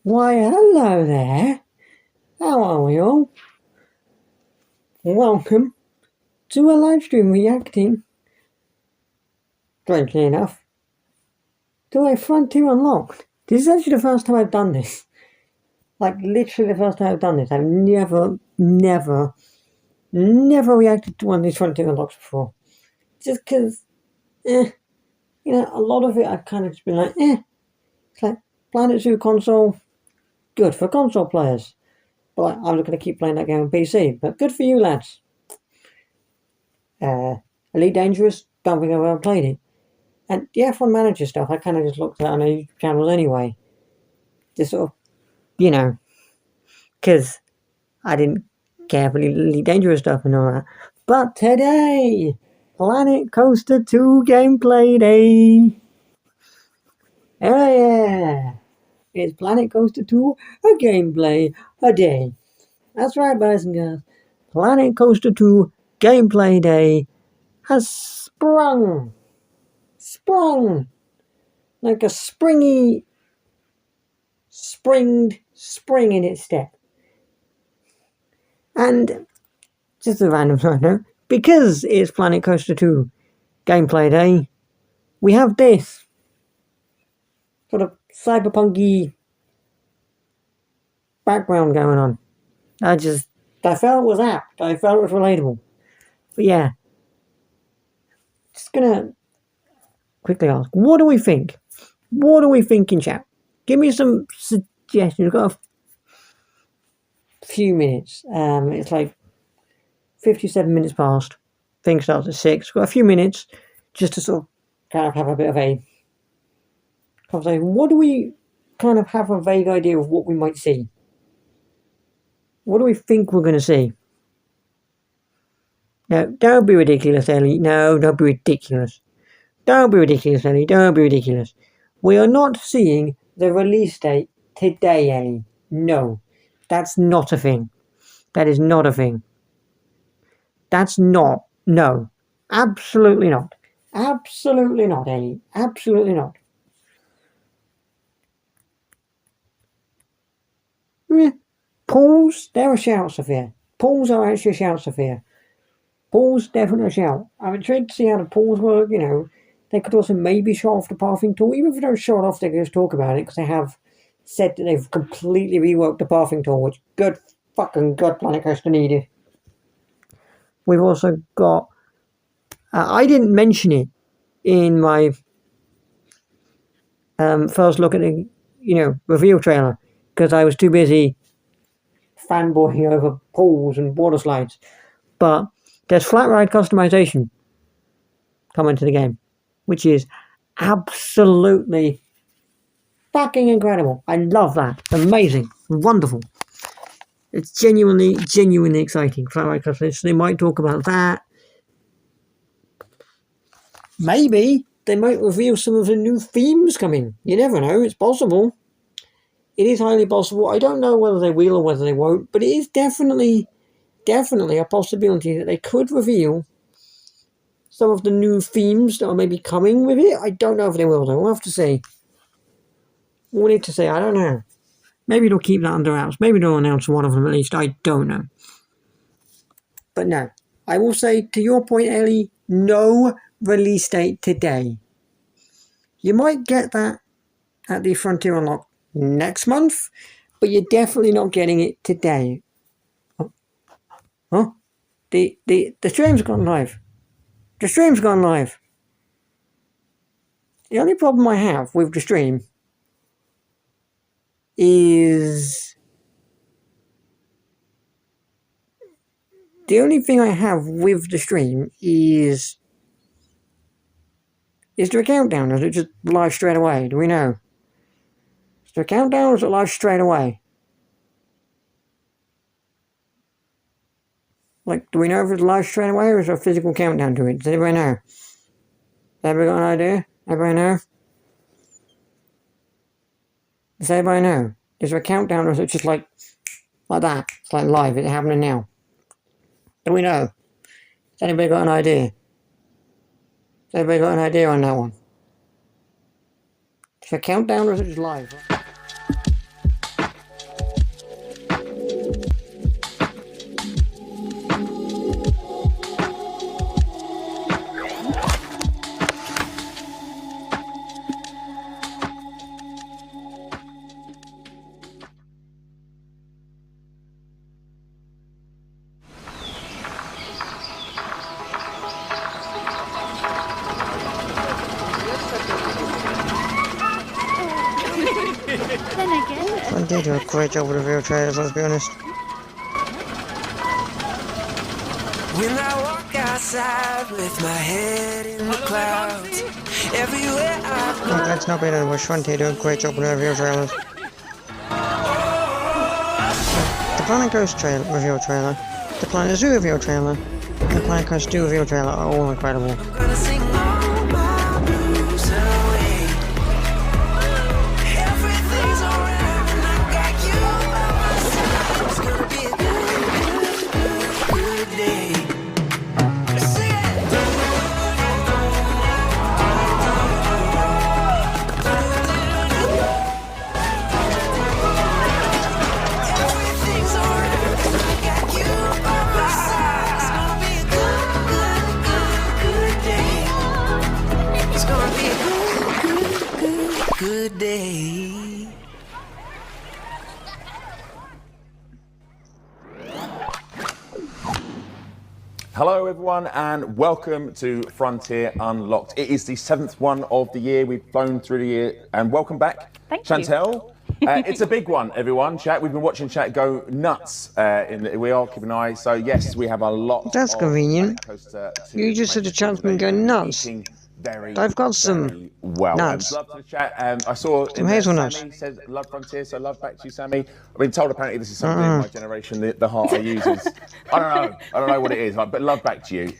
Why, hello there. How are we all? Welcome to a live stream reacting, strangely enough, to a Frontier Unlocked. This is actually the first time I've done this. Like, literally the first time I've done this. I've never reacted to one of these Frontier Unlocks before. Just because, a lot of it I've kind of just been like, It's like, Planet Zoo console, good for console players. But I'm just going to keep playing that game on PC. But good for you, lads. Elite Dangerous, don't think I've ever played it. And the F1 Manager stuff, I kind of just looked at on YouTube channels anyway. Just sort of, because I didn't care for the Elite Dangerous stuff and all that. But today, Planet Coaster 2 gameplay day. Oh yeah, it's Planet Coaster 2, a gameplay a day. That's right, boys and girls. Planet Coaster 2 gameplay day has sprung like a spring in its step. And just a random side note, because it's Planet Coaster 2 gameplay day, we have this sort of cyberpunky background going on. I felt it was apt. I felt it was relatable. But yeah, just gonna quickly ask, what do we think? What do we think in chat? Give me some suggestions. We've got a few minutes. It's like 57 minutes past. Thing starts at 6. Got a few minutes just to sort of kind of have a bit of a conversation. What do we kind of have a vague idea of what we might see? What do we think we're going to see? No, don't be ridiculous, Ellie. No, don't be ridiculous. Don't be ridiculous, Ellie. Don't be ridiculous. We are not seeing the release date today, Ellie. No, that's not a thing. That is not a thing. That's not. No. Absolutely not. Absolutely not, Ellie. Absolutely not. Pools, there are shouts of here. Pools are actually shouts of here. Pools, definitely a shout. I'm intrigued to see how the pools work, They could also maybe show off the pathing tool. Even if they don't show it off, they can just talk about it, because they have said that they've completely reworked the pathing tool, which good fucking God Planet Coaster needed. We've also got... I didn't mention it in my first look at the, reveal trailer, because I was too busy fanboying over pools and water slides. But there's flat ride customization coming to the game, which is absolutely fucking incredible. I love that. Amazing. Wonderful. It's genuinely exciting. Flat ride customization. They might talk about that. Maybe they might reveal some of the new themes coming. You never know. It's possible. It is highly possible. I don't know whether they will or whether they won't, but it is definitely a possibility that they could reveal some of the new themes that are maybe coming with it. I don't know if they will, though. We'll have to see. We'll need to see. I don't know. Maybe they'll keep that under wraps. Maybe they'll announce one of them at least. I don't know. But no. I will say, to your point, Ellie, no release date today. You might get that at the Frontier Unlock next month, but you're definitely not getting it today. Huh? The stream's gone live. The stream's gone live. The only problem I have with the stream is... The only thing I have with the stream is there a countdown, or is it just live straight away? Do we know? Is there a countdown, or is it live straight away? Like, do we know if it's live straight away, or is there a physical countdown to it? Does anybody know? Has everybody got an idea? Everybody know? Does anybody know? Is there a countdown, or is it just like that? It's like live, it's happening now. Do we know? Has anybody got an idea? Has anybody got an idea on that one? Is there a countdown, or is it just live? They do a great job with the real trailers, let's be honest. When I walk outside with my head in the clouds, everywhere I go. That's not better than Bush Frontier do a great job with the reveal trailers. The Planet Coaster reveal trailer, the Planet Zoo reveal trailer, and the Planet Coaster 2 reveal trailer are all incredible. I'm gonna sing all my blues away. Everything's alright when I got you by my side. It's gonna be a good day. Sing it. Everything's alright when I got you by my side. It's gonna be a good day. It's gonna be a good day. Hello everyone and welcome to Frontier Unlocked. It is the 7th one of the year. We've flown through the year and welcome back, Thank you. Chantel. It's a big one, everyone. Chat. We've been watching chat go nuts. We are keeping an eye. So yes, we have a lot. That's of convenient. Coaster to You just said the chat's been today. going nuts. Eating very, I've got some very well. nuts. Love to the chat. I saw Some hazelnuts. Sammy said love Frontier, so love back to you, Sammy. I've been told apparently this is something in my generation. The heart I use is I don't know what it is, but love back to you.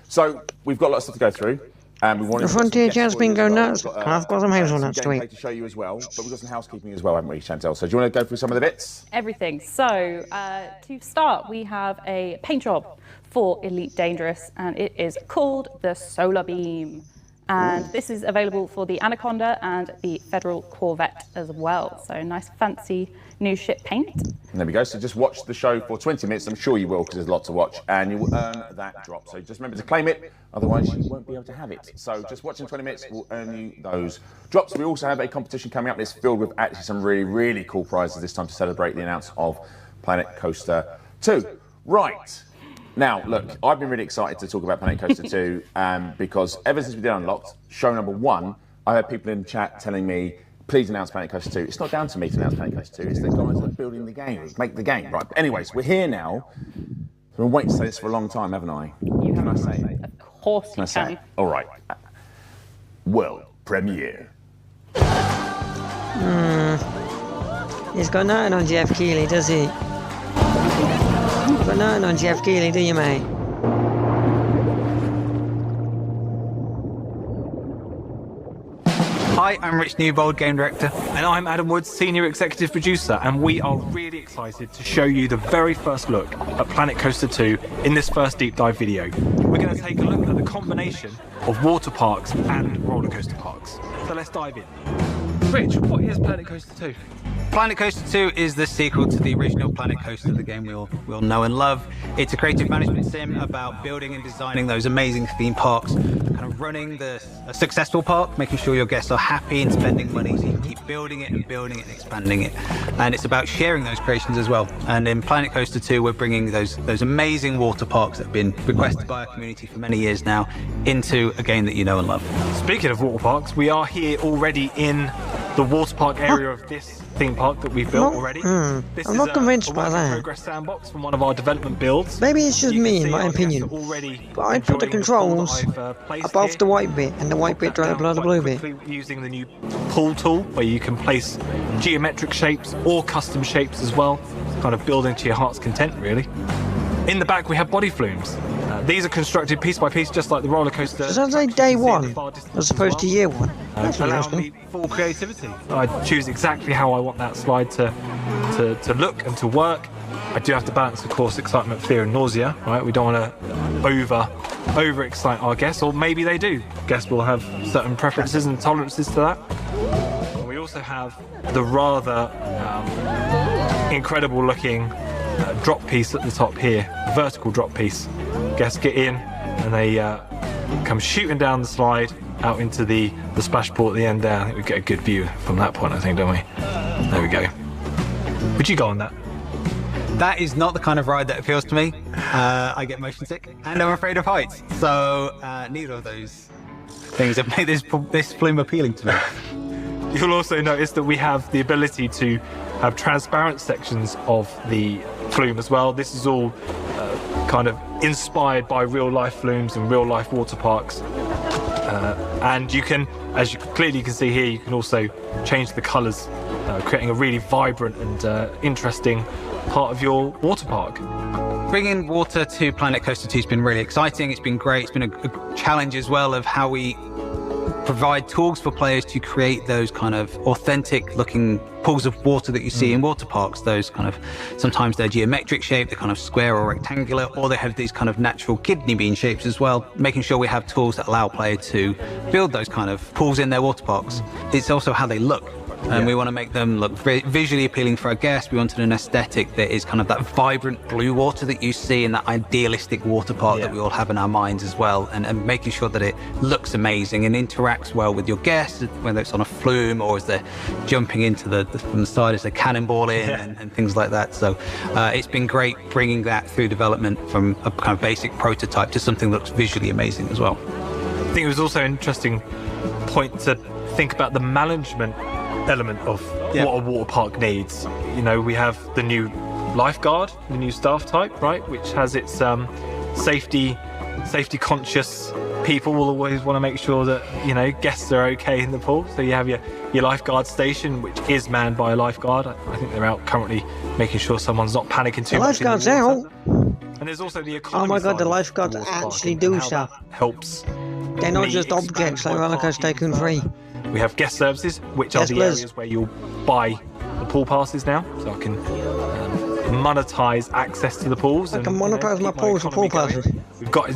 So we've got lots of stuff to go through. We wanted The Frontier to get chat's been going nuts. We've got, I've got some hazelnuts to gameplay eat. to show you as well, but we've got some housekeeping as well, haven't we, Chantel? So do you want to go through some of the bits? Everything. So to start, we have a paint job for Elite Dangerous, and it is called the Solar Beam. And this is available for the Anaconda and the Federal Corvette as well. So nice fancy new ship paint. And there we go. So just watch the show for 20 minutes. I'm sure you will because there's a lot to watch and you will earn that drop. So just remember to claim it. Otherwise you won't be able to have it. So just watching 20 minutes will earn you those drops. We also have a competition coming up. It's filled with actually some really, really cool prizes this time to celebrate the announce of Planet Coaster 2. Right. Now, look, I've been really excited to talk about Planet Coaster 2 because ever since we did Unlocked, show number 1, I had people in chat telling me, please announce Planet Coaster 2. It's not down to me to announce Planet Coaster 2, it's the guys that are building the game, make the game. Right, but anyways, we're here now. I've been waiting to say this for a long time, haven't I? You Can I have say it? Of course you Can I say can. it? All right. World premiere. He's got nothing on Jeff Keighley, does he? Got nothing on Jeff Keighley, do you, mate? Hi, I'm Rich Newbold, Game Director. And I'm Adam Woods, Senior Executive Producer, and we are really excited to show you the very first look at Planet Coaster 2 in this first deep dive video. We're going to take a look at the combination of water parks and roller coaster parks. So let's dive in. Rich, what is Planet Coaster 2? Planet Coaster 2 is the sequel to the original Planet Coaster, the game we all know and love. It's a creative management sim about building and designing those amazing theme parks, kind of running a successful park, making sure your guests are happy and spending money so you can keep building it and expanding it. And it's about sharing those creations as well. And in Planet Coaster 2, we're bringing those amazing water parks that have been requested by our community for many years now into a game that you know and love. Speaking of water parks, we are here already in the water park area of this theme park that we've built already. This I'm not convinced by a work in that. progress sandbox from one of our development builds. Maybe it's just You can me, see in my our guests opinion. are already But I'd put the enjoying pool that controls I've, placed above here. the white bit, and the white bit Pop that right below down the quite blue bit. quickly using the new pull tool, where you can place geometric shapes or custom shapes as well, kind of building to your heart's content, really. In the back, we have body flumes. These are constructed piece by piece, just like the roller coaster. Does that say attractions day you see in the one, far distance as opposed to well. year one? That's Allowing interesting. me full creativity. I choose exactly how I want that slide to look and to work. I do have to balance, of course, excitement, fear, and nausea. Right? We don't want to over excite our guests, or maybe they do. Guests will have certain preferences and tolerances to that. And we also have the rather incredible looking drop piece at the top here, vertical drop piece. Guests get in and they come shooting down the slide out into the splash pool at the end there. I think we get a good view from that point, I think, don't we? There we go. Would you go on that? That is not the kind of ride that appeals to me. I get motion sick and I'm afraid of heights. So neither of those things have made this flume appealing to me. You'll also notice that we have the ability to have transparent sections of the flume as well. This is all kind of inspired by real life flumes and real life water parks. And you can, as you clearly can see here, you can also change the colours, creating a really vibrant and interesting part of your water park. Bringing water to Planet Coaster 2 has been really exciting. It's been great. It's been a challenge as well of how we provide tools for players to create those kind of authentic looking pools of water that you see in water parks. Those kind of, sometimes they're geometric shape, they're kind of square or rectangular, or they have these kind of natural kidney bean shapes as well, making sure we have tools that allow players to build those kind of pools in their water parks. It's also how they look. And we want to make them look visually appealing for our guests. We wanted an aesthetic that is kind of that vibrant blue water that you see in that idealistic water park that we all have in our minds as well. And making sure that it looks amazing and interacts well with your guests, whether it's on a flume or as they're jumping into from the side as they're cannonballing and things like that. So it's been great bringing that through development from a kind of basic prototype to something that looks visually amazing as well. I think it was also an interesting point to think about the management element of what a water park needs. You know, we have the new lifeguard, the new staff type, right, which has its safety conscious people will always want to make sure that, you know, guests are okay in the pool. So you have your lifeguard station, which is manned by a lifeguard. I think they're out currently making sure someone's not panicking too much. The lifeguard's out. And there's also the economy. Oh my god, the side of lifeguards water park actually and do how stuff. that helps. They're not me just expand objects like my Roller Coaster parking Tycoon 3. We have guest services, which are Yes, the Liz. areas where you'll buy the pool passes now, so I can monetize access to the pools. I can monetize my keep pools with pool economy going. passes. We've got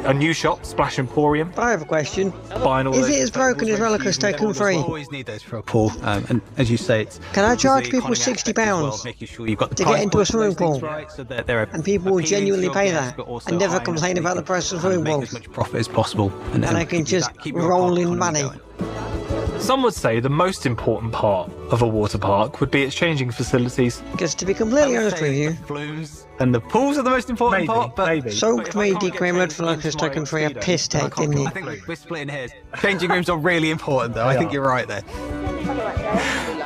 a new shop, Splash Emporium. I have a question. Buying all Is those it as broken as Roller Coaster Tycoon 3? You always need those for a pool, and as you say, it's Can I charge the people economy £60 aspect as well, making sure you've got the to get price into a points for those swimming things pool? right, so that they're And people will appealing to genuinely your pay guests, that but also and never high enough complain that about you the price of can, swimming make pools. as much profit as possible, and I can keep just keep your roll economy in money. going. Some would say the most important part of a water park would be its changing facilities. Because to be completely I would honest say with you, the flumes and the pools are the most important part, but Soaked Me, Deep Grey Mud for Roller Coaster Tycoon 3 a piss take, didn't I it? think we're splitting hairs. Changing rooms are really important, though. I think you're right there.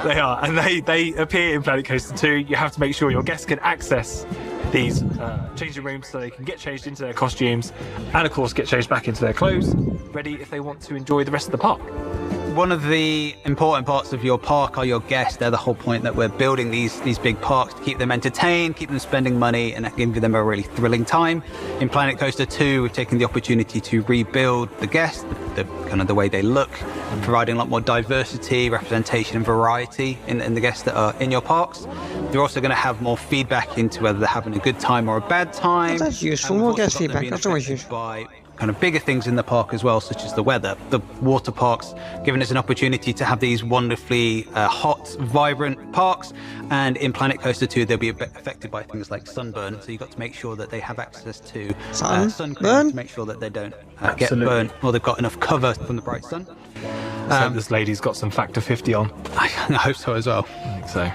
They are, and they appear in Planet Coaster 2. You have to make sure your guests can access these changing rooms so they can get changed into their costumes and, of course, get changed back into their clothes, ready if they want to enjoy the rest of the park. One of the important parts of your park are your guests. They're the whole point that we're building these big parks to keep them entertained, keep them spending money, and give them a really thrilling time. In Planet Coaster 2, we've taken the opportunity to rebuild the guests, the kind of the way they look, providing a lot more diversity, representation, and variety in the guests that are in your parks. You're also going to have more feedback into whether they're having a good time or a bad time. That's useful. And we've More also guest got them feedback. being That's always affected useful. by kind of bigger things in the park as well, such as the weather. The water parks giving us an opportunity to have these wonderfully hot, vibrant parks, and in Planet Coaster 2 they'll be affected by things like sunburn, so you've got to make sure that they have access to sun cream Burn? to make sure that they don't get Absolutely. burnt, or they've got enough cover from the bright sun. So this lady's got some Factor 50 on. I hope so as well. I think so.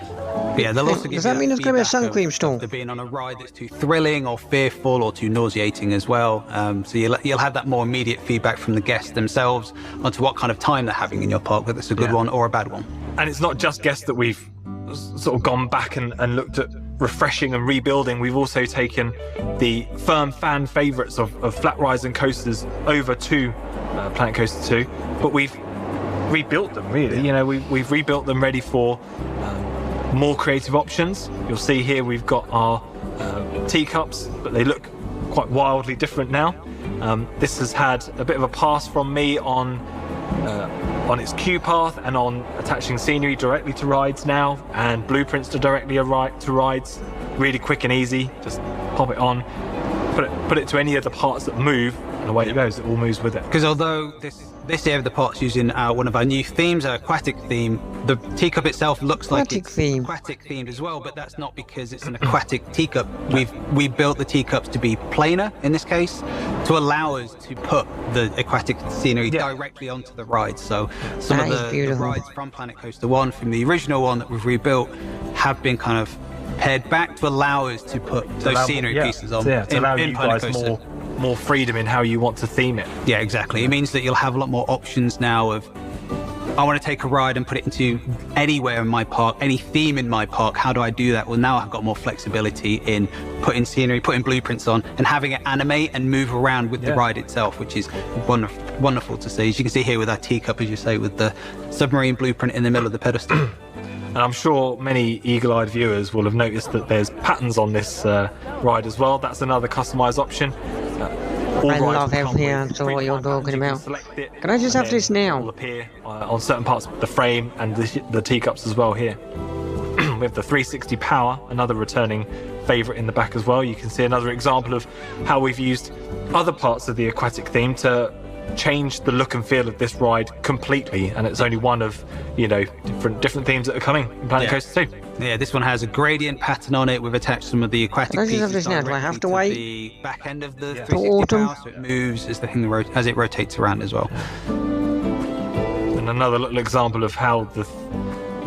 But yeah, they'll also give Does that you mean there's gonna be a feedback sun of- cream of stall? there being on a ride that's too thrilling or fearful or too nauseating as well. So you'll have that more immediate feedback from the guests themselves onto what kind of time they're having in your park, whether it's a good one or a bad one. And it's not just guests that we've sort of gone back and looked at refreshing and rebuilding. We've also taken the firm fan favourites of flat rides and coasters over to Planet Coaster 2, but we've rebuilt them really. You know, we've rebuilt them ready for more creative options. You'll see here we've got our teacups, but they look quite wildly different now. This has had a bit of a pass from me on its queue path and on attaching scenery directly to rides now, and blueprints to directly to rides. Really quick and easy. Just pop it on, put it to any of the parts that move, and away it goes. It all moves with it. Because although this area of the park's using one of our new themes, our aquatic theme, the teacup itself looks like Aquatic it's theme. aquatic themed as well, but that's not because it's an aquatic teacup. We built the teacups to be planar in this case, to allow us to put the aquatic scenery directly onto the rides. So some That of is the beautiful. rides from Planet Coaster 1, from the original one that we've rebuilt, have been kind of pared back to allow us to put those scenery pieces on to allow in you Planet guys Coaster. more freedom in how you want to theme it. Yeah, exactly. It means that you'll have a lot more options now of I want to take a ride and put it into anywhere in my park, any theme in my park. How do I do that? Well, now I've got more flexibility in putting scenery, putting blueprints on, and having it animate and move around with the ride itself, which is wonderful to see. As you can see here with our teacup, as you say, with the submarine blueprint in the middle of the pedestal. And I'm sure many eagle-eyed viewers will have noticed that there's patterns on this ride as well. That's another customized option. All I rides love will come everything with answer three what you're buttons. talking You can about. select it, Can I just and have this then now? It will appear on certain parts of the frame and the teacups as well here. We have the 360 power, another returning favourite in the back as well. You can see another example of how we've used other parts of the aquatic theme to change the look and feel of this ride completely, and it's only one of different themes that are coming in Planet Coaster 2. Yeah, this one has a gradient pattern on it. We've attached some of the aquatic Can I just pieces have this now? Do I have to directly wait? the back end of the Till 360 autumn? power, so it moves as the thing as it rotates around as well. And another little example of how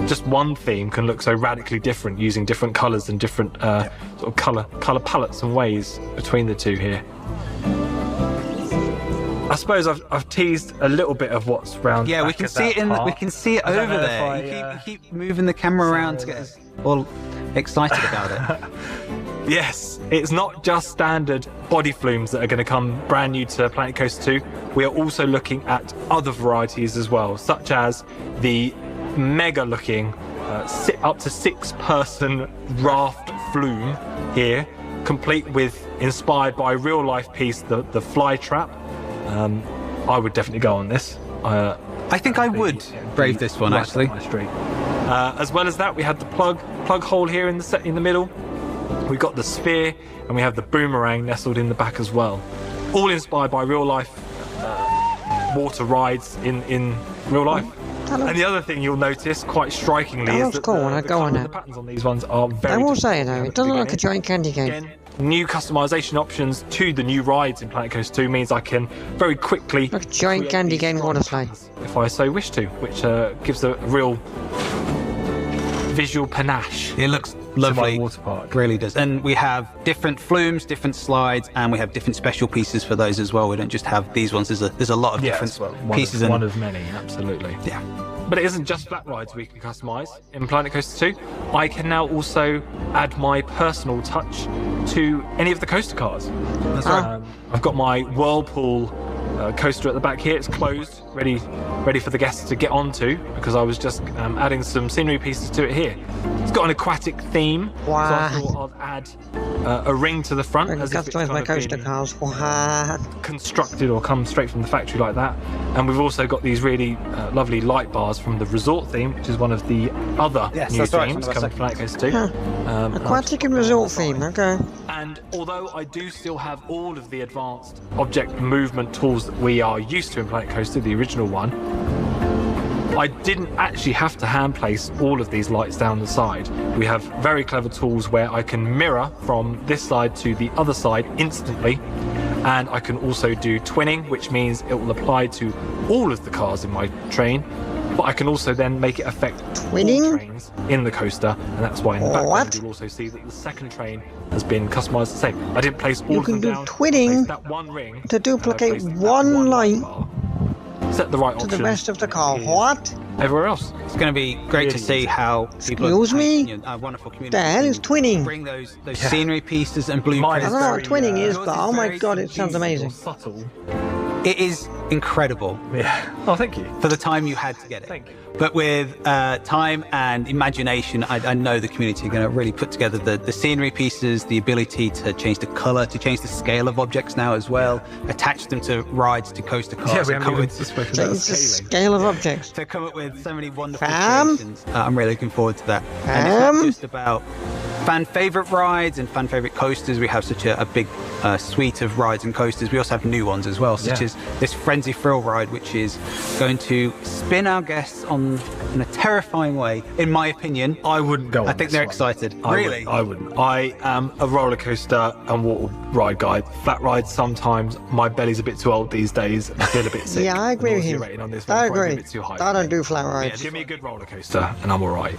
just one theme can look so radically different using different colours and different sort of colour palettes and ways between the two here. I suppose I've teased a little bit of what's round. Yeah, we back can at see that it part. we can see it I don't over know if there. You keep moving the camera around to get us all excited about it. Yes, it's not just standard body flumes that are going to come brand new to Planet Coaster 2. We are also looking at other varieties as well, such as the mega looking up to 6-person raft flume here, complete with inspired by a real life piece, the fly trap. I would definitely go on this. I think I would brave this one, right actually. up my street. As well as that, we had the plug hole here in the middle. We've got the sphere, and we have the boomerang nestled in the back as well. All inspired by real life water rides in real life. And the other thing you'll notice quite strikingly That is looks that cool when I the go colour on and it. the patterns on these ones are very I will different say to though, the it doesn't look like a beginning. giant candy cane. Again, new customization options to the new rides in Planet Coaster 2 means I can very quickly Like a giant create candy these cane strong water slide. patterns if I so wish to, which gives a real visual panache. It looks lovely. water park. Really does. And we have different flumes, different slides, and we have different special pieces for those as well. We don't just have these ones. There's a lot of different pieces. One of many, absolutely. Yeah. But it isn't just flat rides we can customise. In Planet Coaster 2, I can now also add my personal touch to any of the coaster cars. That's right. I've got my Whirlpool coaster at the back here. It's closed, ready for the guests to get onto, because I was just adding some scenery pieces to it here. It's got an aquatic theme, Wow. so I thought I'd add a ring to the front. I can as if it's customise my kind of coaster been cars. What? constructed or come straight from the factory like that. And we've also got these really lovely light bars from the resort theme, which is one of the other new that's right, themes one of our coming to Planet Coaster 2. Aquatic and resort theme, okay. And although I do still have all of the advanced object movement tools that we are used to in Planet Coaster, the original one, I didn't actually have to hand place all of these lights down the side. We have very clever tools where I can mirror from this side to the other side instantly, and I can also do twinning, which means it will apply to all of the cars in my train, but I can also then make it affect Twinning? all trains in the coaster, and that's why in the What? background you'll also see that the second train has been customised the same. I didn't place all You of them can do down. I twinning placed that one ring to and I duplicate placed that one light bar. Set the right to option the rest of the car. What? everywhere else. It's going to be great to Really see easy. how people, Excuse me? our wonderful community, The hell is twinning? bring those scenery pieces and blueprints. I don't know what twinning is, Yours but is oh my very god, it sounds amazing. Subtle. It is incredible Yeah. Oh, thank you. for the time you had to get it. Thank you. But with time and imagination, I know the community are going to really put together the scenery pieces, the ability to change the colour, to change the scale of objects now as well, attach them to rides, to coaster cars, Yeah, we and haven't come even with, spoken Change about the scaling. scale of objects. to come up with so many wonderful Fam? creations. I'm really looking forward to that. And it's not Fam? just about fan favourite rides and fan favourite coasters. We have such a big suite of rides and coasters. We also have new ones as well, such Yeah. as this Frenzy Thrill ride, which is going to spin our guests in a terrifying way, in my opinion. I wouldn't go on I think this they're one. excited. I Really? wouldn't. I am a roller coaster and water ride guy. Flat rides sometimes. My belly's a bit too old these days. I feel a bit sick. Yeah, I agree with Nausea you. rating on this I one's probably agree. A bit too high. I don't do flat Yeah, rides. give me a good roller coaster and I'm all right.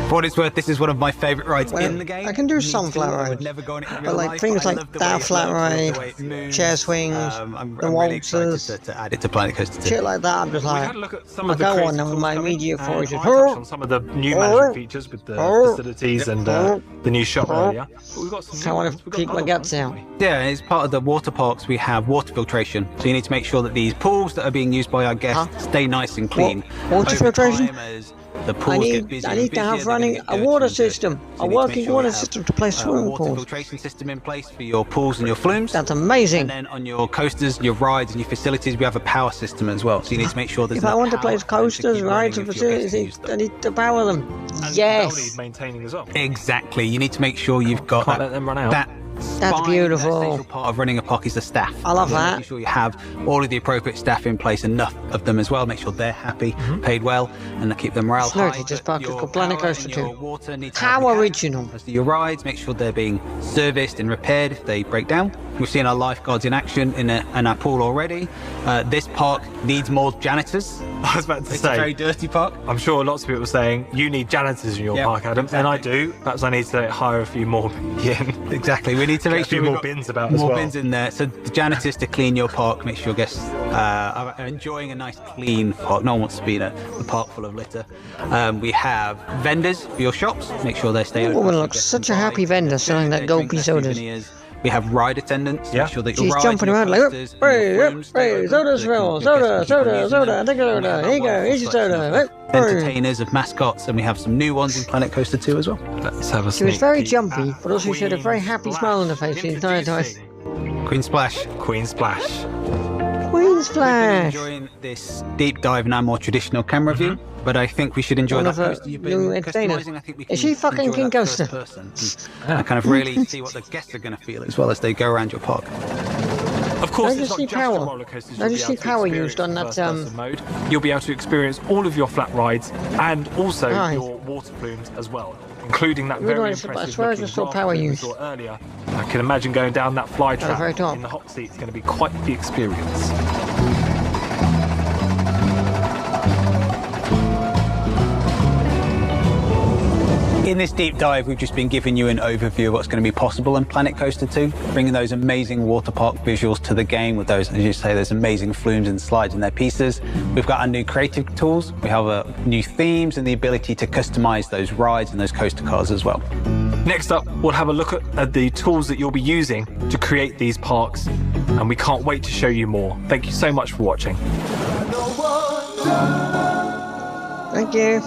For what it's worth, this is one of my favourite rides Well, in the game. I can do Me some too. flat I would rides. never go on it in But real like life. things I like love the that way it flat looks, ride, the way it moves. chair swings, I'm the really excited waltzes, to add it to Planet Coaster 2. shit like that. I'm just We like, had a look at some I of the go creative on and tools my coming, media and for I just touched on some of the new management features with the facilities and the new shop earlier. But we've got some So I new want ones. to We've got keep my other guts ones, out. haven't we? Yeah, as part of the water parks, we have water filtration. So you need to make sure that these pools that are being used by our guests stay nice and clean. Water Over filtration? time, as the pools get busier I and need to busier, have they're gonna running get a dirtier water and dirtier. system, So a you need to make working sure water you have system to place a swimming water pools. filtration system in place for your pools and your flumes. That's amazing. And then on your coasters, your rides, and your facilities, we have a power system as well. So you need to make sure there's If I enough want to power place for them to coasters, keep rides, running and if your guests facilities, use them. I need to power them. And they'll Yes. need maintaining as well. Exactly. You need to make sure you've got Can't that, let them run out. that That's spine, beautiful. That essential part of running a park is the staff. I love So that. Making sure you have all of the appropriate staff in place, enough of them as well. Make sure they're happy, paid well, and keep them morale It's not, high. it just But parked at your the Planet power Coaster and your 2. water need to How have mechanics. original. As do your rides, make sure they're being serviced and repaired if they break down. We've seen our lifeguards in action in our pool already. This park needs more janitors. I was about to It's a very say, dirty park. I'm sure lots of people are saying you need janitors in your Yep, park, Adam, and I do. Perhaps I need to hire a few more in. Exactly. We need to make a few sure we've more got bins about as more well. bins in there. So the janitors to clean your park, make sure guests are enjoying a nice clean park. No one wants to be in a park full of litter. We have vendors for your shops. Make sure they stay That open. woman so looks guests such can a buy happy vendor selling their that drink, Goldie their sodas. souvenirs. We have ride attendants. Yeah. Make sure that your She's rides jumping and your around like, coasters and your hey, flumes stay hey, open soda's so that full, your guests soda, can keep on soda, using soda, them. take a And we soda, have here you a go, wonderful here's your selection soda. of Hey. entertainers, of mascots, and we have some new ones in Planet Coaster 2 as well. Let's have a She was sneak very peek jumpy, at but also she had a very Queen happy Splash. smile on her face the entire time. Introducing Queen Splash. Queen Splash. Queen Been Splash. enjoying this deep dive in our more traditional camera view, but I think we should enjoy One that of her coaster you've new been entertainers. customizing. I think we Is can she fucking enjoy King that first Coaster? person and kind of really see what the guests are going to feel as well as they go around your park. Of course, Don't it's you not see just power? the roller coasters Don't you'll you be see able to power experience used on in that, first-person mode. You'll be able to experience all of your flat rides and also Right. your water flumes as well, including that Really very nice, but I impressive swear I looking just saw raft power that we used. saw earlier. I can imagine going down that fly the trap very top. in the hot seat. It's going to be quite the experience. In this deep dive, we've just been giving you an overview of what's going to be possible in Planet Coaster 2, bringing those amazing water park visuals to the game with those, as you say, those amazing flumes and slides in their pieces. We've got our new creative tools. We have new themes and the ability to customize those rides and those coaster cars as well. Next up, we'll have a look at the tools that you'll be using to create these parks, and we can't wait to show you more. Thank you so much for watching. Thank you.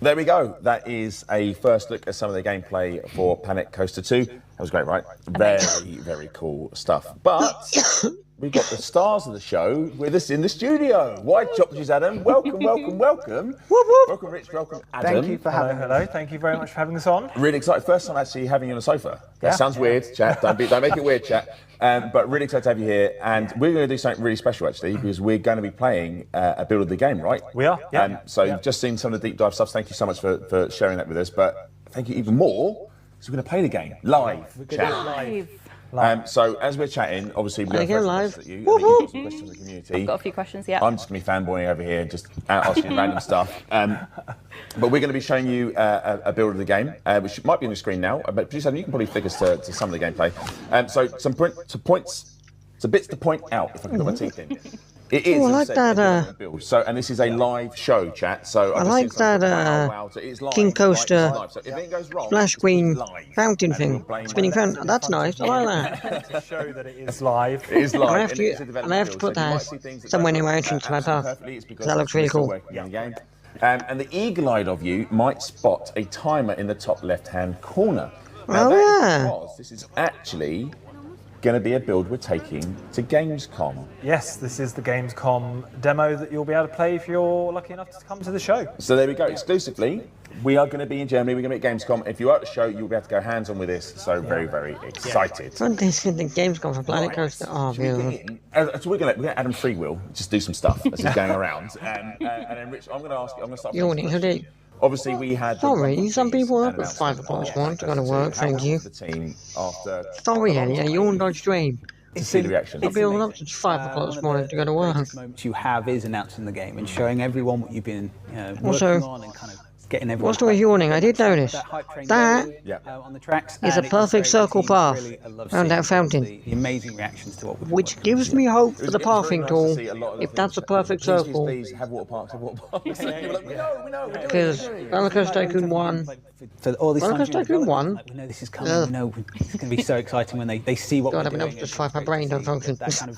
There we go. That is a first look at some of the gameplay for Planet Coaster 2. That was great, right? Very, very cool stuff. But we've got the stars of the show with us in the studio. White Choppies, Adam. Welcome, welcome, welcome. Welcome, Rich. Welcome, Adam. Thank you for having me. Hello. Thank you very much for having us on. Really excited. First time actually having you on a sofa. That sounds weird, chat. Don't make it weird, chat. But really excited to have you here. And we're going to do something really special actually, because we're going to be playing a build of the game, right? We are, yeah. So you've just seen some of the deep dive stuff. Thank you so much for sharing that with us. But thank you even more, because we're going to play the game live, chat. So as we're chatting, obviously we're going to Again, throw some live. questions at you. I think you've got some questions from the community. Got a few questions, yeah. I'm just going to be fanboying over here, just asking random stuff. But we're going to be showing you a build of the game, which might be on the screen now. But producer Adam, you can probably flick us to some of the gameplay. So some bits to point out, if I can put my teeth in. It is. Oh, I as like said, that, a development build. So, and this is a live show, chat. So I I've just like seen some that, wow, so it is live, King right? It's Coaster live. So if it goes wrong, Splash Queen it's live. fountain And we'll thing. blame Spinning it. fountain. That's nice. I like that. To show that it is live. It is live. I have and to- it is a and development I have to build, put so you that might see things that somewhere don't near my work entrance to my absolutely path. perfectly. It's because That looks really it's still cool. working in the game. And the eagle-eyed of you might spot a timer in the top left-hand corner. Now, Oh, that is yeah. because this is actually going to be a build we're taking to Gamescom. Yes, this is the Gamescom demo that you'll be able to play if you're lucky enough to come to the show. So there we go, exclusively. We are going to be in Germany, we're going to be at Gamescom. If you are at the show, you'll be able to go hands-on with this. So very, very excited. Front desk in the Gamescom for Planet Coaster. Oh, Should we beautiful. get in? So we're going to let Adam free will, just do some stuff as he's going around. And then Rich, I'm going to ask you, I'm going to start with Yawning, this who question. did? Obviously, we had. Sorry, some people are up at 5 o'clock this morning to go to work, thank you. The team after. Sorry, Eddie, I yawned on stream. to see the reaction. I'll be all up to 5 o'clock this morning to go to work. Moments you have is announcing the game and showing everyone what you've been Also, working on and kind of getting everyone. whilst I was yawning, I did notice that on the tracks is a and it was perfect great circle seeing path really, I love around that seeing fountain. the amazing reactions to what we've been which working gives me hope for the It was very pathing nice to tool, see a lot of the if things that's a that- perfect please, circle. Please, have water parks, have water parks. And you're like, we know, we're doing Because it. Rollercoaster Tycoon 1, for all these Rollercoaster times during Tycoon development, 1? like, we know this is coming. We know it's going to be so exciting when they see what God, we're I've been doing. up to and 5, my it's brain great to don't see function. That kind of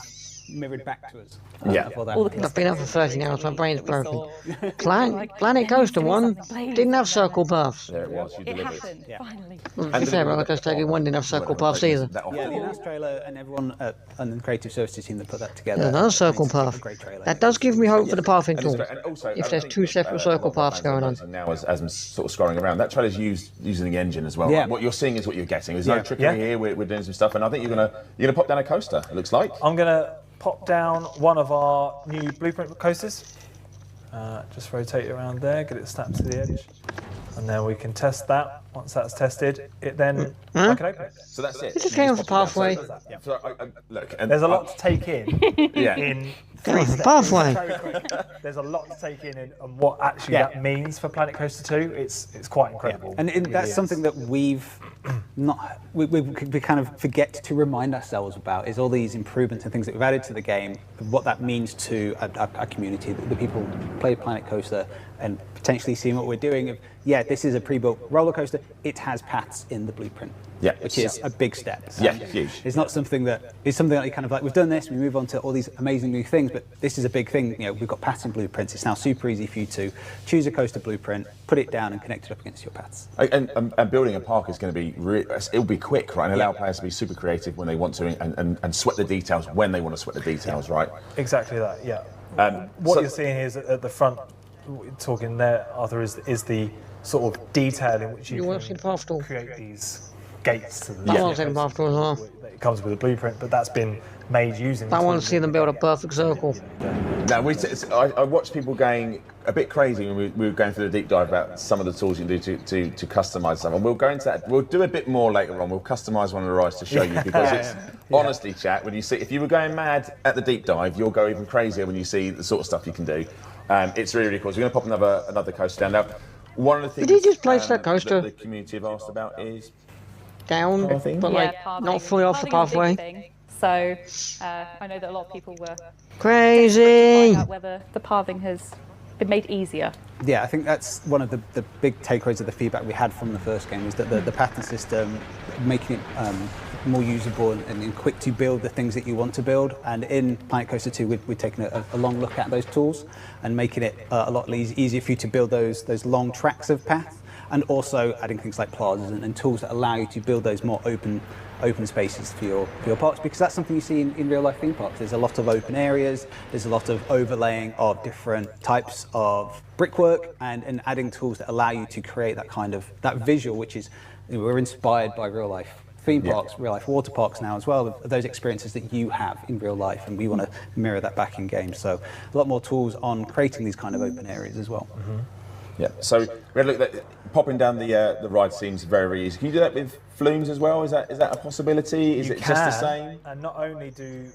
mirrored back to us. Yeah. for that. All the I've been up for 13 hours, my brain's that we broken. saw. Planet Coaster 1 Blades didn't have and circle paths. There it was, you It delivered. happened, finally. To be fair, Rollercoaster Tycoon 1 didn't have circle paths either. That Yeah, the often. announced trailer and everyone and the creative services team that put that together. There's another circle it's a path. Great trailer. That does give me hope for the pathing And it's tool. great. And also, If I there's think, 2 separate a circle lot of my paths fans are going on. noticing now as I'm sort of scrolling around, that trailer's using the engine as well. Yeah. Right? What you're seeing is what you're getting. There's Yeah. no trickery Yeah. here. We're doing some stuff, and I think you're gonna pop down a coaster. It looks like. I'm going to pop down one of our new blueprint coasters. Just rotate it around there, get it snapped to the edge, and then we can test that. Once that's tested, I can open it. So that's it. It just came off the pathway. So, look, and There's a lot to take in Yeah. in Came 3 off the steps. pathway. Very quick. There's a lot to take in and what actually Yeah. that means for Planet Coaster 2. It's quite incredible. And It really that's is. something that we kind of forget to remind ourselves about is all these improvements and things that we've added to the game, what that means to our community, the people who play Planet Coaster and potentially seeing what we're doing. This is a pre-built roller coaster. It has paths in the blueprint, Yeah. which is a big step. Yeah, And huge. It's not something that you kind of like, we've done this, we move on to all these amazing new things, but this is a big thing. We've got paths in blueprints. It's now super easy for you to choose a coaster blueprint, put it down and connect it up against your paths. And building a park is going to be it'll be quick, right? And allow players to be super creative when they want to, and sweat the details when they want to sweat the details, right? Exactly that, yeah. What you're seeing here is at the front, what you're talking there, Arthur, is the sort of detail in which you want to see the path tool? can create these gates to the I want to see the path tool as well. It comes with a blueprint, but that's been made using. I the want to tool see them that- build a perfect circle. Now, I watched people going a bit crazy when we were going through the deep dive about some of the tools you can do to customize stuff, and we'll go into that. We'll do a bit more later on. We'll customize one of the rides to show you because it's honestly, chat. When you see, if you were going mad at the deep dive, you'll go even crazier when you see the sort of stuff you can do. It's really, really cool. So we're going to pop another coaster down. Now, one of the things Did he just place that coaster? the community have asked about is Down, but like pathing. not fully off the Pathing is a big pathway. thing. So I know that a lot of people were Crazy. find out whether the pathing has been made easier. Yeah, I think that's one of the big takeaways of the feedback we had from the first game was that the pattern system, making it more usable and quick to build the things that you want to build. And in Planet Coaster 2, we've taken a long look at those tools and making it a lot easier for you to build those long tracks of path, and also adding things like plazas and tools that allow you to build those more open spaces for your parks, because that's something you see in real life theme parks. There's a lot of open areas, there's a lot of overlaying of different types of brickwork, and adding tools that allow you to create that visual, which is, we're inspired by real life theme parks, real life water parks now as well, of those experiences that you have in real life, and we want to mirror that back in games. So a lot more tools on creating these kind of open areas as well. Yeah, so we had a look at popping down the ride seems very, very easy. Can you do that with flumes as well? Is that a possibility? Is You it just the can, same? And not only do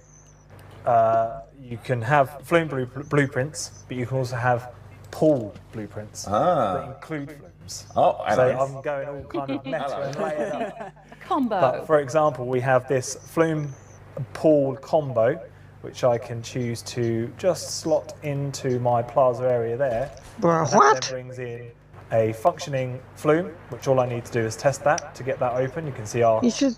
you can have flume blueprints, but you can also have pool blueprints that include flumes. Oh, So hello. I'm going all kind of meta and layered up. Combo. But for example, we have this flume pool combo, which I can choose to just slot into my plaza area there. Bro, That what? then brings in a functioning flume, which all I need to do is test that to get that open. You can see our You should.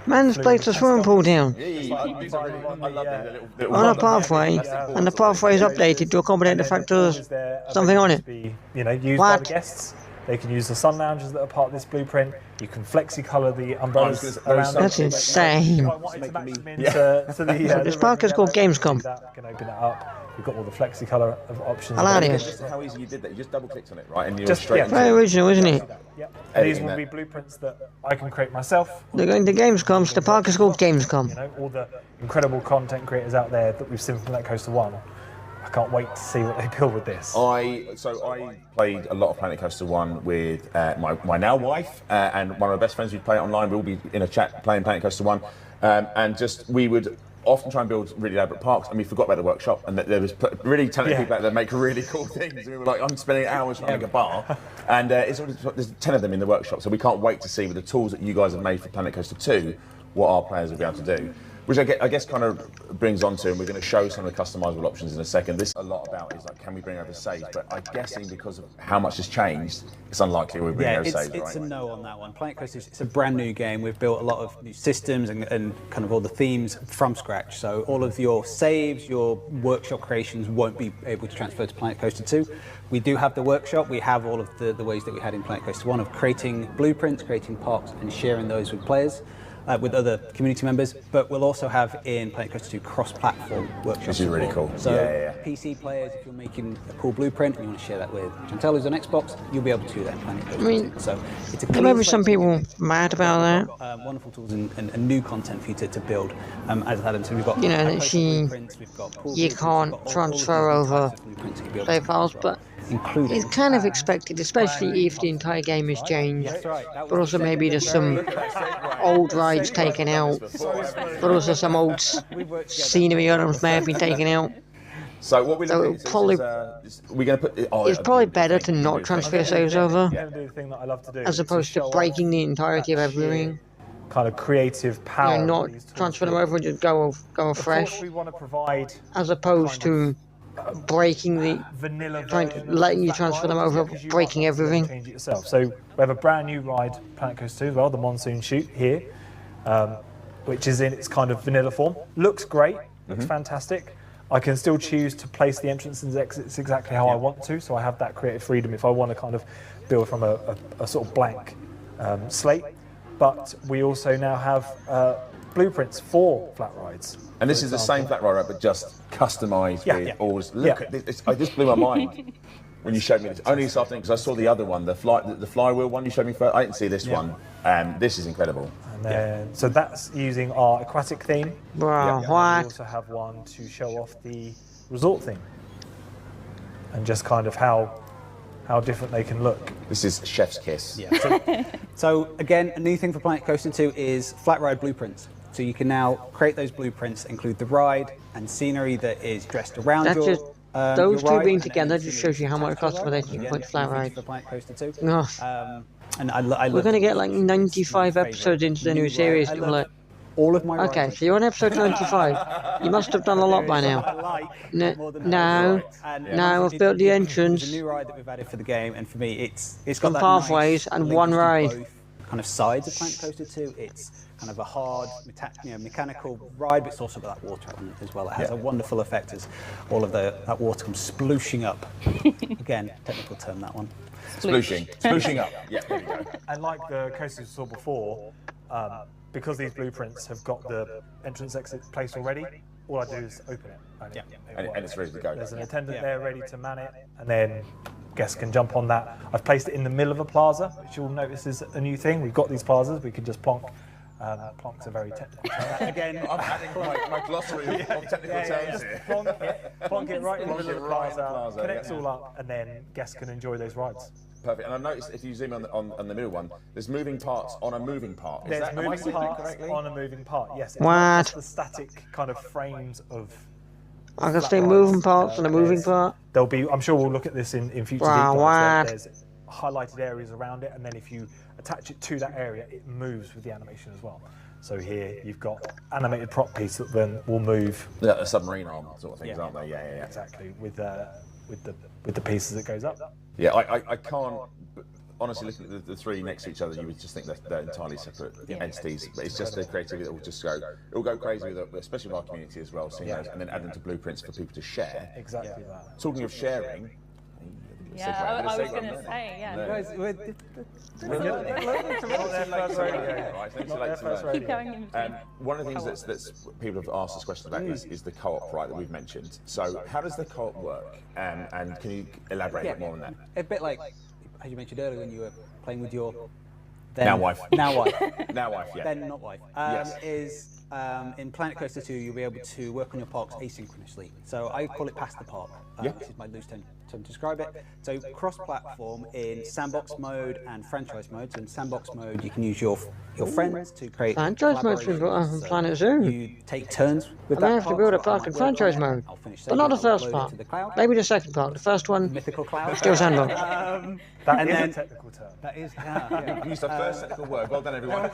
Man's placed a swimming pool down I love the little on a pathway, and the pathway is updated to accommodate the fact there's something on it. Be, used by the What? guests. They can use the sun lounges that are part of this blueprint. You can flexi-colour the umbrellas gonna- around. That's it. insane. If I wanted to match them into to the, this park is called Gamescom. You can open it up. You've got all the flexi-colour of options. Hilarious. How easy you did that. You just double clicked on it, right? And you're Just- straight yeah. into Very it. original, isn't it? Yep. These Editing will that. be blueprints that I can create myself. They're going to Gamescom, so the park is called Gamescom. All the incredible content creators out there that we've seen from Planet Coaster 1. I can't wait to see what they build with this. I played a lot of Planet Coaster 1 with my now wife and one of my best friends. We play it online. We'll be in a chat playing Planet Coaster 1. and just we would often try and build really elaborate parks, and we forgot about the workshop, and that there was really talented people out there that make really cool things. And we were like, I'm spending hours trying to make a bar, and there's 10 of them in the workshop, so we can't wait to see with the tools that you guys have made for Planet Coaster 2 what our players will be able to do. Which I guess kind of brings on to, and we're going to show some of the customizable options in a second. This a lot about is like, can we bring over saves? But I'm guessing because of how much has changed, it's unlikely we'll bring over saves, it's right? a no on that one. Planet Coaster, it's a brand new game. We've built a lot of new systems and kind of all the themes from scratch. So all of your saves, your workshop creations won't be able to transfer to Planet Coaster 2. We do have the workshop. We have all of the ways that we had in Planet Coaster 1 of creating blueprints, creating parks, and sharing those with players. With other community members, but we'll also have in Planet Coaster 2 cross-platform workshops. Which is really cool. So Yeah. PC players, if you're making a cool blueprint and you want to share that with Chantel who's on Xbox, you'll be able to do that in Planet Coaster 2. So it's a There clean may be slate some to people use. mad about that. Wonderful tools and new content for you to build. As Adam said, we've got You know, that poster blueprints, we've got pool you blueprints, can't we've got all of transfer these over types of blueprints that you'll be able save to files, build, but including it's kind of expected, especially if the entire game is changed. That's right. That But was also maybe there's some old rides taken out, but also some old scenery items may have been taken out. So what we're So looking at probably- we're going to put. It's probably better to not transfer saves over, I'm going to do the thing that I love to do. as opposed to breaking the entirety of everything. Kind of creative power. You know, that not these tools transfer them do. over and just go Of course, fresh, we want to provide as opposed to breaking the vanilla trying to- version of letting you that transfer them ride, over, because you breaking might want to everything. Change it yourself. So we have a brand new ride, Planet Coaster 2 as well, the Monsoon Chute here, which is in its kind of vanilla form. Looks great, looks fantastic. I can still choose to place the entrances and exits exactly how I want to, so I have that creative freedom if I want to kind of build from a sort of blank slate. But we also now have blueprints for flat rides. And this is the same flat ride, but just customised Yeah, with yeah. all this. Look Yeah. at this. I just blew my mind when you showed me this. Only this afternoon, because I saw the other one, the flywheel one you showed me first. I didn't see this one. This is incredible. And then, so that's using our aquatic theme. Wow, And what? we also have one to show off the resort theme. And just kind of how different they can look. This is chef's kiss. Yeah. So again, a new thing for Planet Coaster 2 is flat ride blueprints. So you can now create those blueprints, include the ride and scenery that is dressed around That's your just- your those two ride, being and then together the just scenery shows you how much attached to the ride. customization you Again, put to flat new ride. feature for Planet Coaster 2. Oh, And I we're going to get like 95 episodes into the new series. I and love we're like, all of my okay, rides. so you're on episode 95. You must have done a lot by now. No, no, I've built the entrance. It's a new ride that we've added for the game, and for me, it's got Some that pathways nice and link one to ride. both kind of sides of Planet Coaster 2. It's kind of a hard, mechanical ride, but it's also got that water element as well. It has a wonderful effect as all of that water comes splooshing up. Again, technical term that one. Splooshing. Splooshing up. Yeah, there we go. And like the coasters we saw before, because these blueprints have got the entrance exit placed already, all I do is open it. And it's ready to go. There's an attendant there ready to man it, and then guests can jump on that. I've placed it in the middle of a plaza, which you'll notice is a new thing. We've got these plazas, we can just plonk. Plonk's a very technical term. Again, I'm adding my glossary of technical terms here. Plonk it right in the Plonk middle of the it right in the plaza, plaza, connects yeah. all up, and then guests can enjoy those rides. Perfect. And I've noticed if you zoom on the middle one, there's moving parts on a moving part. There's am I moving seeing that parts correctly? on a moving part. Yes, it's What? not just the static kind of frames of. I can flat see rides. moving parts and a moving There's- part. There'll be. I'm sure we'll look at this in future Wow, deep what? dives. There's highlighted areas around it, and then if you attach it to that area, it moves with the animation as well. So here you've got animated prop piece that then will move Yeah, a submarine arm sort of things, aren't they? Yeah. exactly with the pieces that goes up. Yeah, I can't. Honestly, looking at the three next to each other, you would just think that they're entirely separate entities. But it's just the creativity that will just go. It will go crazy with it, especially with our community as well. Seeing those, and then add them to blueprints for people to share. Exactly that. Talking of sharing. Yeah, I was going to say, yeah. guys, we're- Keep going in between. One of the things that's people have asked us questions about is the co-op, right, that we've mentioned. So how does the co-op work? And can you elaborate a bit more on that? a bit like, as you mentioned earlier, when you were playing with your then, Now wife. now wife, Now, wife, yeah. then not wife, Yes. is in Planet Coaster 2, you'll be able to work on your parks asynchronously. So I call it Pass the Park. Yeah. This is my loose term to describe it. So cross-platform in sandbox mode and franchise mode. So in sandbox mode, you can use your friends to create Franchise mode's been got on Planet Zoo. You take turns with I that may have to park, build a so I park might in work on franchise it. mode, I'll finish but not the saving it, first upload it part. to the cloud. Maybe the second part. The first one, Mythical cloud. still sandbox. That And is then- a technical term. That is, yeah. Use the first technical word. Well done, everyone.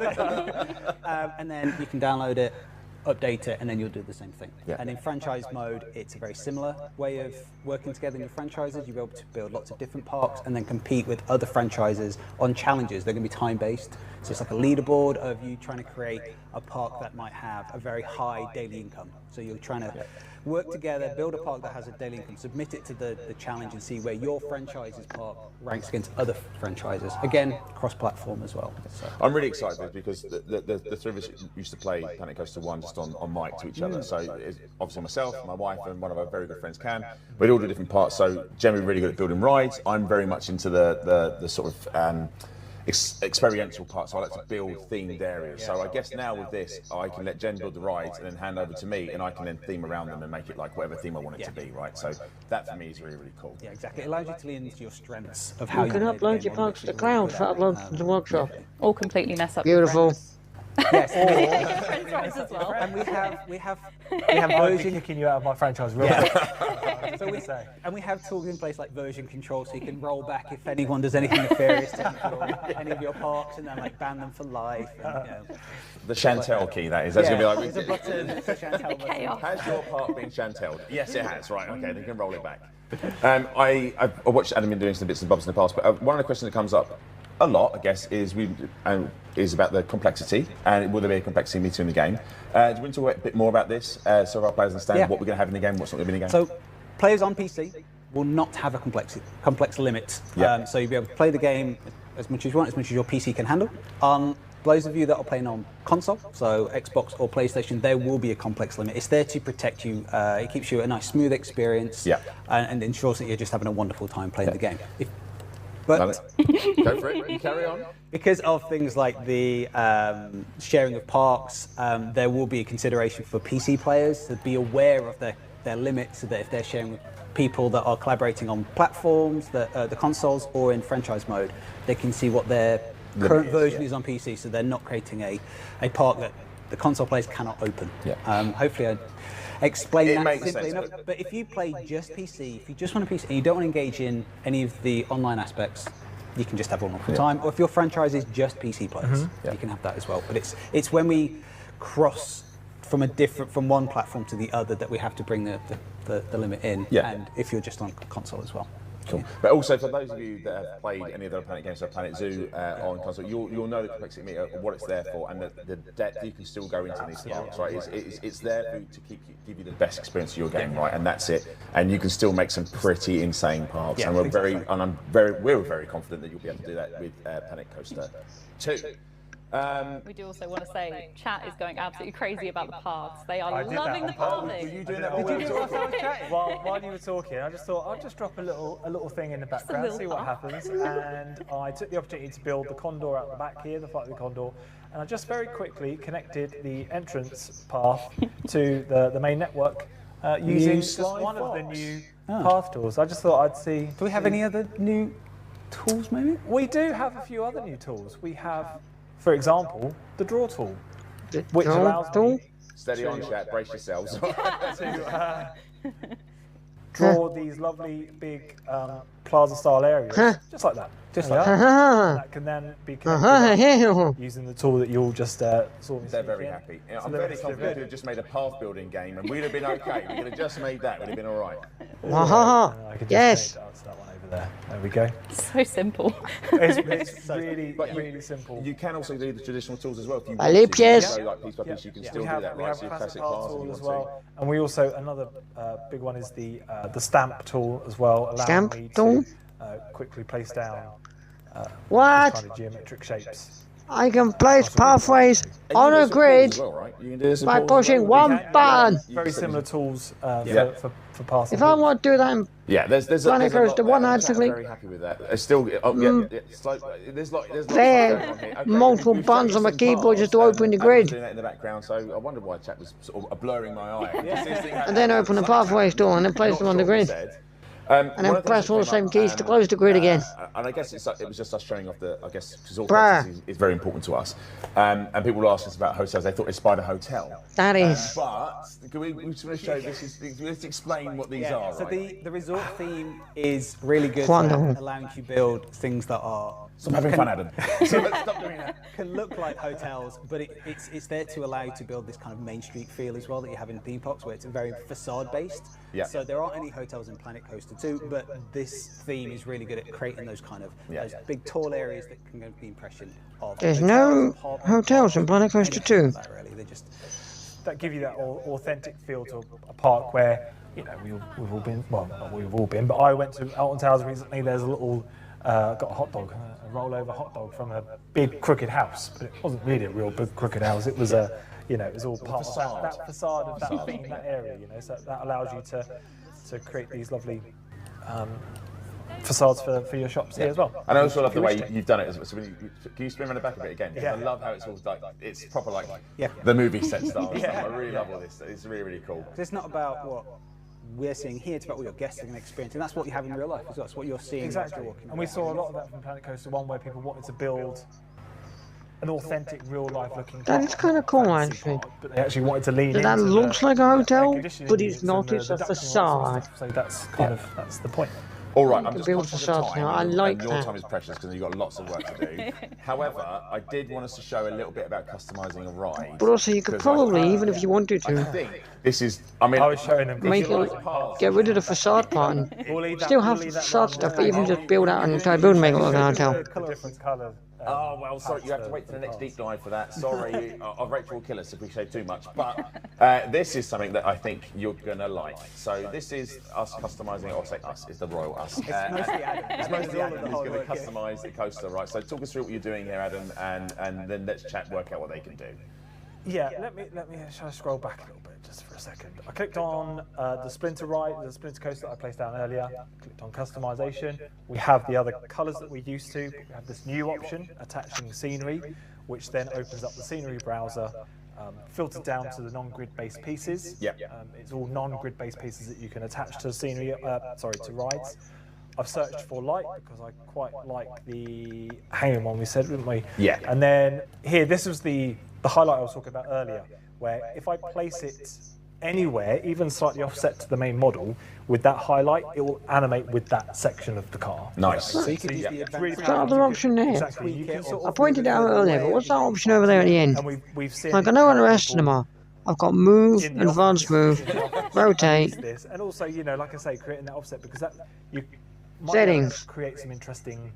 And then you can download it, update it, and then you'll do the same thing. Yeah. And in franchise mode, it's a very similar way of working together in your franchises. You'll be able to build lots of different parks and then compete with other franchises on challenges. They're going to be time-based. So it's like a leaderboard of you trying to create a park that might have a very high daily income. So you're trying to work together, build a park that has a daily income, submit it to the challenge and see where your franchise's park ranks against other franchises. Again, cross-platform as well. So. I'm really excited because the three of us used to play Planet Coaster 1 just on mic to each other. So it's obviously myself, my wife, and one of our very good friends, Cam. We'd all do different parts. So generally really good at building rides. I'm very much into the sort of experiential part, so I like to build themed areas. So I guess now with this, I can let Jen build the rides and then hand over to me, and I can then theme around them and make it like whatever theme I want it to be, right? So that for me is really, really cool. Yeah, exactly. It allows you to lean into your strengths of how You can play the upload game, your what parks to you're the cloud good for at. upload to the workshop. Or completely mess up. your Beautiful. friends. Yes. Friends rides as well. And we have I'll be version. kicking you out of my franchise real quick. And we have tools in place like version control, so you can roll back if anyone does anything nefarious to any of your parks, and then like ban them for life. And, you know. The Chantel key, that is. That's going to be like, there's a button. It's a Chantel button. Chaos. has your part been Chantel? Yes, it has. Right, okay, then you can roll it back. I've watched Adam been doing some bits and bobs in the past, but one of the questions that comes up a lot, I guess, is about the complexity, and will there be a complexity meter in the game? Do you want to talk a bit more about this, so our players understand what we're going to have in the game, what's not going to be in the game? So, players on PC will not have a complex limit. Yeah. So you'll be able to play the game as much as you want, as much as your PC can handle. Those of you that are playing on console, so Xbox or PlayStation, there will be a complex limit. It's there to protect you. It keeps you a nice, smooth experience, and ensures that you're just having a wonderful time playing the game. But Go for it. You carry on. because of things like the sharing of parks, there will be a consideration for PC players to be aware of their limits, so that if they're sharing with people that are collaborating on platforms, the consoles, or in franchise mode, they can see what their current version is on PC, so they're not creating a park that the console players cannot open. Hopefully I explain that makes simply sense, enough. But if you play just PC, if you just want a PC and you don't want to engage in any of the online aspects, you can just have one for time. Or if your franchise is just PC players, you can have that as well. But it's when we cross from one platform to the other that we have to bring the limit in. And if you're just on console as well. Cool. But also, for those of you that have played any of the other Planet games, so Planet Zoo on console, you'll know the complexity meter, what it's there for, and the depth you can still go into these parks, right? It's there to give you the best experience of your game, right? And that's it. And you can still make some pretty insane parks. And we're very confident that you'll be able to do that with Planet Coaster 2. We do also want to say, chat is going absolutely crazy about the parks. They are did that loving on the purpose. party. You doing that Did while you we do were whilst I was talking? chatting? While you were talking, I just thought I'd just drop a little thing in the background, little see what part. happens. And I took the opportunity to build the condor out the back here, the Flight of the Condor, and I just very quickly connected the entrance path to the main network using just one of the new path tools. I just thought I'd see. Do we have any other new tools, maybe? We do have a few other new tools. We have, for example, the draw tool, which draw allows tool? me Steady on, chat. Brace yourselves. to draw these lovely big plaza-style areas, just like that. Just like that. That can then be connected up using the tool that you'll just sort of They're very happy. You know, I'm very confident we'd have just made a path building game and we'd have been okay. We could have just made that. We'd have been all right. I could just Yes. connect it to that one over there. There we go. So simple. It's really, But really simple. You can also do the traditional tools as well. If you I want live, to. yes. So like piece by piece, you can still we do have, that, we right? have So your classic classic art paths if tool you as want well, and we also another big one is the stamp tool as well, allowing Stamp me tool? to quickly place down What? kind of geometric shapes. I can place pathways to. And on you a can do some grid pulls as well, right? You can do some by pulls as pushing well. one button. Very similar tools Yeah. for passing. If I want to do that in Yeah, there's Planet a lot Coaster there. 1, I'm actually. very happy with that. It's still it's like, there's lots There, going on here. Okay, multiple we've buttons shown on my some keyboard parts, just to open the I was grid. doing that in the background, so I wondered why chat was sort of blurring my eye. And then open the pathways door and then place them on the grid. And then press all the same keys to close the grid again. And I guess it was just us showing off the, I guess, because Bruh. authenticity is very important to us. And people will ask us about hotels. They thought they spied a hotel. That is. But can we just want to show this? Let's explain what these are. So right? the resort theme is really good Wonderful. at allowing you to build things that are Stop having fun, Adam. Stop doing that. can look like hotels, but it's there to allow you to build this kind of Main Street feel as well that you have in theme parks, where it's very facade based. Yeah. So there aren't any hotels in Planet Coaster 2, but this theme is really good at creating those kind of those big tall areas that can give the impression of. There's hotels no and pub and hotels bars in Planet Coaster anything 2. like that, really. They just That give you that authentic feel to a park where, you know, we've all been, well, not we've all been, but I went to Alton Towers recently. There's a little, got a hot dog, a rollover hot dog from a big crooked house, but it wasn't really a real big crooked house. It was a, you know, it was all part of that facade of that theme, that area, you know, so that allows you to create these lovely facades for your shops here as well. And I also love the way you've done it. So when can you spin around the back a bit again? Yeah. I love how it's all like, it's proper like the movie set style. Yeah. I really love all this. It's really, really cool. It's not about what we're seeing here, it's about what your guests are going to experience, and that's what you have in real life as well. It's what you're seeing as Exactly. you're walking And we around. saw a lot of that from Planet Coaster 1, where people wanted to build an authentic, real-life looking That is park, kinda cool, fantasy actually. park, but they actually wanted to lean So that into looks the like a hotel, air conditioning but it's units not, and it's the a ducting and all that sort of facade. stuff. So that's the point. All right, I'm to just build conscious of facades time. now. I and like your that. time is precious because you've got lots of work to do. However, I did want us to show a little bit about customising a ride. But also, you could 'cause probably, even if you wanted I to, think this is. I mean, I was showing them. make it, get rid of the facade part and still have the facade stuff, but even just build out an entire building, make it look like a hotel. The different colours. Oh, well, sorry, you have to wait for the next deep dive for that. Sorry, Rachel will kill us if we say too much. But this is something that I think you're going to like. So this is us customising, or say us, it's the royal us. It's mostly Adam. It's mostly All of Adam the who's hard going to work, yeah. customise the coaster, right? So talk us through what you're doing here, Adam, and then let's chat, work out what they can do. Yeah, let me. Shall I scroll back a little bit just for a second? I clicked on the Splinter ride, the Splinter coaster that I placed down earlier. Clicked on customization. We have the other colours that we used to. We have this new option, attaching scenery, which then opens up the scenery browser, filtered down to the non-grid based pieces. Yep. It's all non-grid based pieces that you can attach to scenery. To rides. I've searched for light because I quite like the hanging one we said, didn't we? Yeah. And then here, this was the highlight I was talking about earlier, where if I place it anywhere, even slightly offset to the main model, with that highlight, it will animate with that section of the car. Nice. So you could use the Really advanced What's that other option there? Exactly. You can sort I of, pointed it out earlier, but what's that option over there at the end? and we've seen Like, I it know what the help rest of them people are. I've got move, in the advanced office, move, in the office, rotate. use this, and also, you know, like I say, creating that offset, because that you might Settings. create some interesting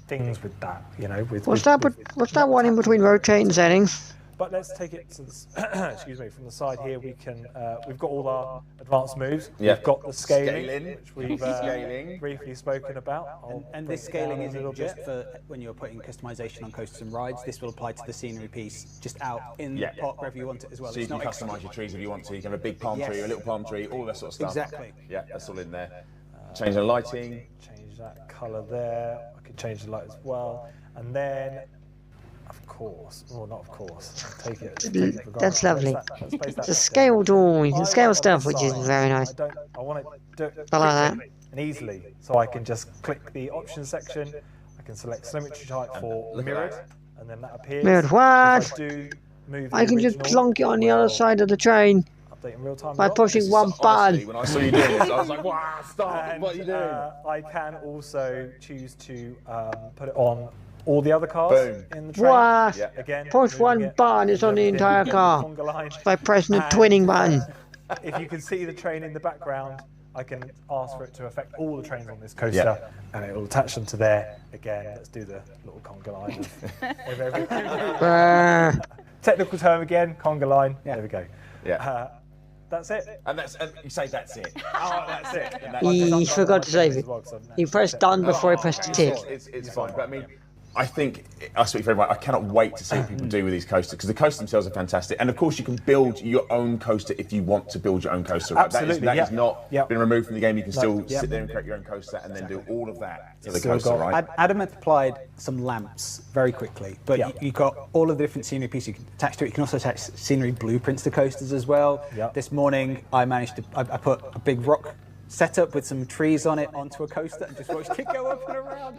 things with that, you know. What's that one in between rotate and settings? But let's take it to the, excuse me, from the side here. We can we've got all our advanced moves. Yeah. We've got the scaling, Scaling. which we've Scaling. briefly spoken about. And this scaling isn't just for when you're putting customization on coasters and rides. This will apply to the scenery piece, just out in Yeah. the park wherever you want it as well. So you It's can not extra. customise your trees if you want to. You can have a big palm Yes. tree, a little palm tree, all that sort of stuff. Exactly. Yeah, that's all in there. Change the lighting. Change that colour there. I can change the light as well, and then. Of course, well, not of course. Take it for granted. That's lovely. Let's place that It's a next to scale tool. You I can scale want stuff, on which this is side, very nice. I want it do it I like quickly and easily, so I can just click the options section. I can select symmetry type for look at mirrored, that. and then that appears. Mirrored If what? I do move the I can just original, plonk it on the other well, side of the train update in real time. by as well. pushing one Honestly, button. when I saw you doing this, I was like, wow, stop, And, what are you doing? I can also choose to put it on all the other cars Boom. in the train. What? Yeah. Again, Push moving one it, button, it's on the everything, entire the car. conga line. By pressing the And, twinning button. If you can see the train in the background, I can ask for it to affect all the trains on this coaster, Yeah. and it will attach them to there. Again, let's do the little conga line of everything. Brr. Technical term again, conga line. There we go. Yeah. That's it. And you say that's it. Oh, that's it. And that- He forgot to save it. He pressed done before he pressed the tick. It's fine. But I mean, I think, I speak for everyone, I cannot wait to see what people do with these coasters, because the coasters themselves are fantastic. And of course, you can build your own coaster if you want to build your own coaster. Right? Absolutely, That is yeah. not Yeah. been removed from the game. You can still yeah. sit there and create your own coaster and then do all of that to the Still coaster, got- right? Adam applied some lamps very quickly, but Yeah. you've got all of the different scenery pieces you can attach to it. You can also attach scenery blueprints to coasters as well. Yeah. This morning, I managed to, I put a big rock set up with some trees on it onto a coaster and just watched it go up and around.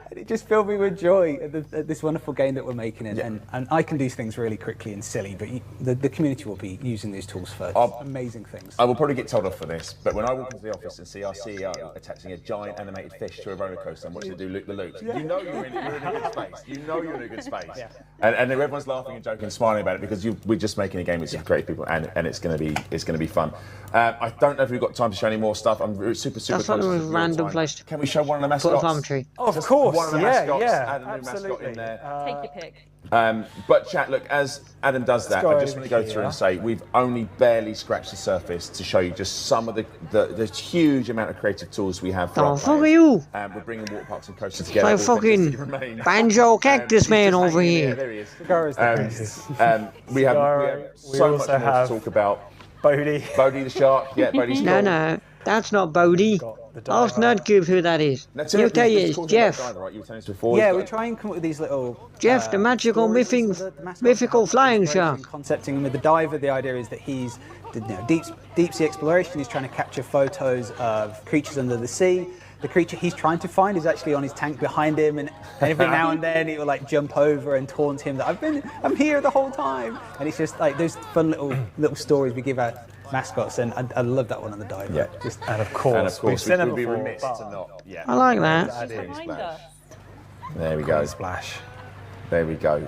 And it just filled me with joy at this wonderful game that we're making. And I can do things really quickly and silly, but the community will be using these tools for amazing things. I will probably get told off for this, but when I walk into the office and see our CEO attaching a giant animated fish to a roller coaster and watching it do loop the loops, you know you're in a good space. You know you're in a good space. Yeah. And everyone's laughing and joking and smiling about it because we're just making a game with some creative people, and it's going to be fun. I don't know if we've got time to show any more stuff. I'm super That's close. not to a the random time. place to Can we show one of the put a mascots? palm tree. Of course, One of the yeah, mascots. yeah, Add a new mascot absolutely. in there. Take your pick. But chat, look, as Adam does that, go I just over want to go through here. and say we've only barely scratched the surface to show you just some of the huge amount of creative tools we have for Oh, our fuck players. you. We're bringing water parks and coasters together. So all fucking Fantastic Remain. banjo cactus He's man just over hanging in here. there. There he is. Cigar is the closest. We have Cigar, we so much also more have- to talk about. Bodhi. Bodhi the shark, yeah, Bodhi's No, cool. no, that's not Bodhi. Got the Ask diver. Nerdcube who that is. That's He'll it. tell you He's it's talking Jeff. about Diver, right? You were telling us before. Yeah, He's we got- try and come up with these little Jeff, the magical stories mythic- of the mascot, mythical perhaps flying inspiration, shark. Concepting with the diver, the idea is that he's deep sea exploration. He's trying to capture photos of creatures under the sea. The creature he's trying to find is actually on his tank behind him, and every now and then he will like jump over and taunt him that I'm here the whole time. And it's just like those fun little stories we give out mascots, and I love that one on the diver. Yeah. Just And of course, we've we've seen it would be before, remiss but to not. Yeah. I like that. Add in Behind Splash. us. There we go. Splash. There we go.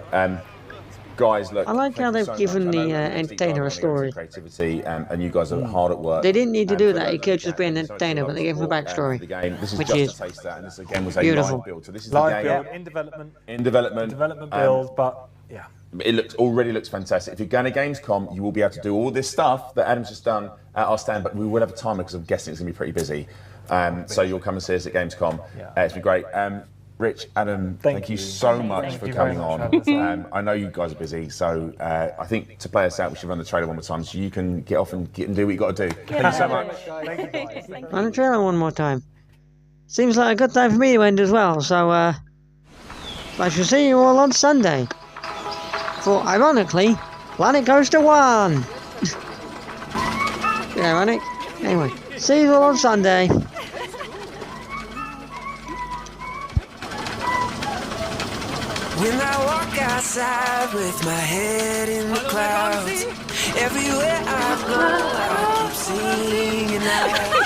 Guys, look. I like how thank you they've so given much. I the, know we're entertainer deep a diving story. into creativity, and you guys are hard at work. They didn't need to And do for that. those It in could the just be an chat, thank you so much entertainer, for but they gave him a support, backstory, for the game. This is which just is a taste of that, and this again was a beautiful. live build. So this is Live the game build, in development, in development. build, but yeah. It already looks fantastic. If you're going to Gamescom, you will be able to do all this stuff that Adam's just done at our stand, but we will have a timer because I'm guessing it's going to be pretty busy. So you'll come and see us at Gamescom. Yeah. It's been great. Rich, Adam, thank you you. so much Thank for you very coming much on. for having us on. I know you guys are busy, so I think to play us out, we should run the trailer one more time so you can get off and do what you got to do. Thank you so much. Thank you guys. Run the trailer one more time. Seems like a good time for me to end as well, so I shall see you all on Sunday. For, ironically, Planet Coaster 1! Yeah, ironic. Anyway, see you all on Sunday. When I walk outside with my head in the clouds, everywhere I go, I keep singing out.